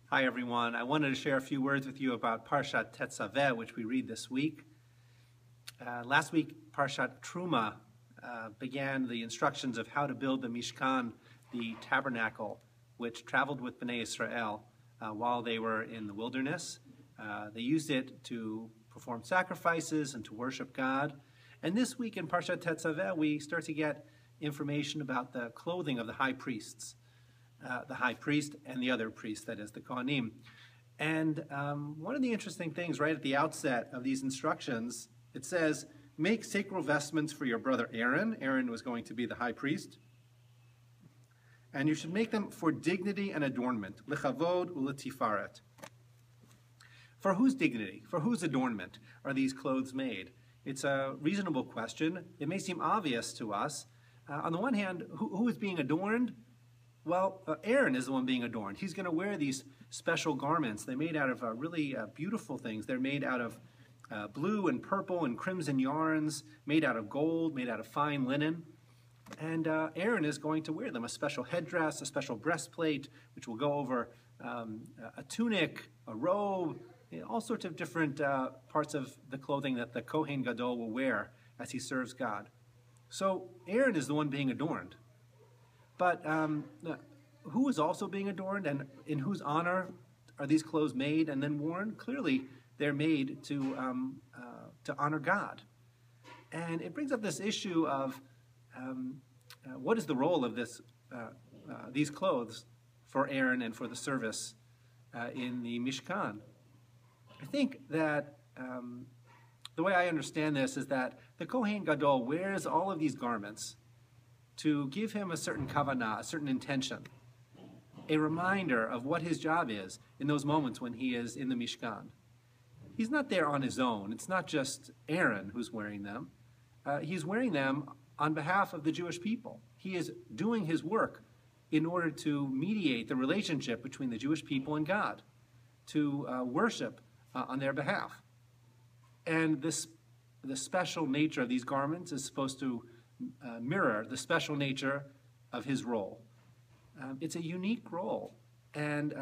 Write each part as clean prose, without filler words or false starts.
Hi everyone. I wanted to share a few words with you about Parashat Tetzaveh, which we read this week. Last week, Parashat Truma began the instructions of how to build the Mishkan, the tabernacle, which traveled with Bnei Israel while they were in the wilderness. They used it to perform sacrifices and to worship God. And this week in Parashat Tetzaveh, we start to get information about the clothing of the high priests. The high priest and the other priest, that is, the Kohanim. And one of the interesting things right at the outset of these instructions, it says, make sacred vestments for your brother Aaron. Aaron was going to be the high priest. And you should make them for dignity and adornment, lechavod uletifaret. For whose dignity, for whose adornment are these clothes made? It's a reasonable question. It may seem obvious to us. On the one hand, who is being adorned? Well, Aaron is the one being adorned. He's going to wear these special garments. They're made out of really beautiful things. They're made out of blue and purple and crimson yarns, made out of gold, made out of fine linen. And Aaron is going to wear them, a special headdress, a special breastplate, which will go over a tunic, a robe, all sorts of different parts of the clothing that the Kohen Gadol will wear as he serves God. So Aaron is the one being adorned. But who is also being adorned, and in whose honor are these clothes made and then worn? Clearly, they're made to honor God. And it brings up this issue of what is the role of these clothes for Aaron and for the service in the Mishkan. I think that the way I understand this is that the Kohen Gadol wears all of these garments to give him a certain kavanah, a certain intention, a reminder of what his job is in those moments when he is in the Mishkan. He's not there on his own. It's not just Aaron who's wearing them. He's wearing them on behalf of the Jewish people. He is doing his work in order to mediate the relationship between the Jewish people and God, to worship on their behalf. And the special nature of these garments is supposed to mirror the special nature of his role. It's a unique role, and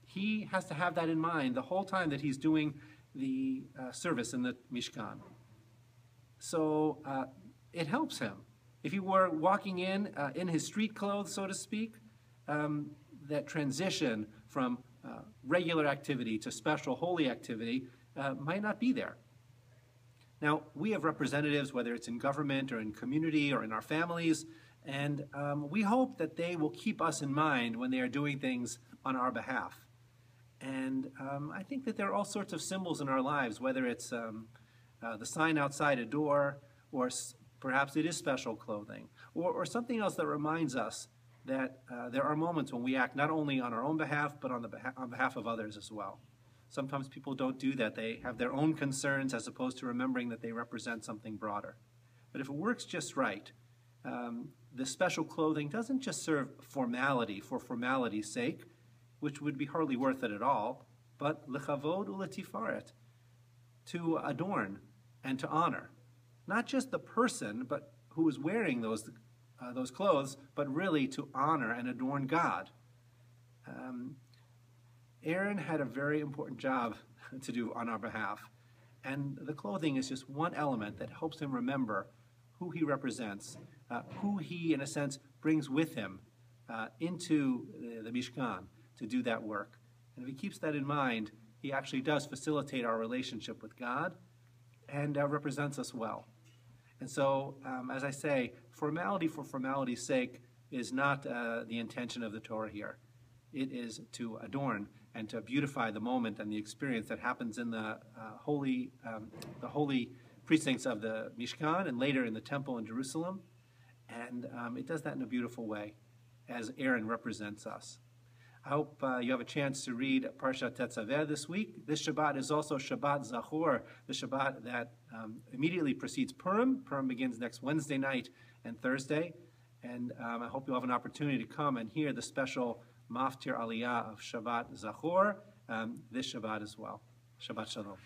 he has to have that in mind the whole time that he's doing the service in the Mishkan. So it helps him. If he were walking in his street clothes, so to speak, that transition from regular activity to special holy activity might not be there. Now, we have representatives, whether it's in government or in community or in our families, and we hope that they will keep us in mind when they are doing things on our behalf. And I think that there are all sorts of symbols in our lives, whether it's the sign outside a door, or perhaps it is special clothing, or something else that reminds us that there are moments when we act not only on our own behalf, but on behalf of others as well. Sometimes people don't do that. They have their own concerns as opposed to remembering that they represent something broader. But if it works just right, the special clothing doesn't just serve formality for formality's sake, which would be hardly worth it at all, but lechavod uletifaret, to adorn and to honor. Not just the person but who is wearing those clothes, but really to honor and adorn God. Aaron had a very important job to do on our behalf, and the clothing is just one element that helps him remember who he represents, who he, in a sense, brings with him into the Mishkan to do that work. And if he keeps that in mind, he actually does facilitate our relationship with God and represents us well. And so, as I say, formality for formality's sake is not the intention of the Torah here. It is to adorn and to beautify the moment and the experience that happens in the holy precincts of the Mishkan and later in the temple in Jerusalem. And it does that in a beautiful way, as Aaron represents us. I hope you have a chance to read Parashat Tetzaveh this week. This Shabbat is also Shabbat Zachor, the Shabbat that immediately precedes Purim. Purim begins next Wednesday night and Thursday. And I hope you'll have an opportunity to come and hear the special Maftir Aliyah of Shabbat Zachor this Shabbat as well. Shabbat Shalom.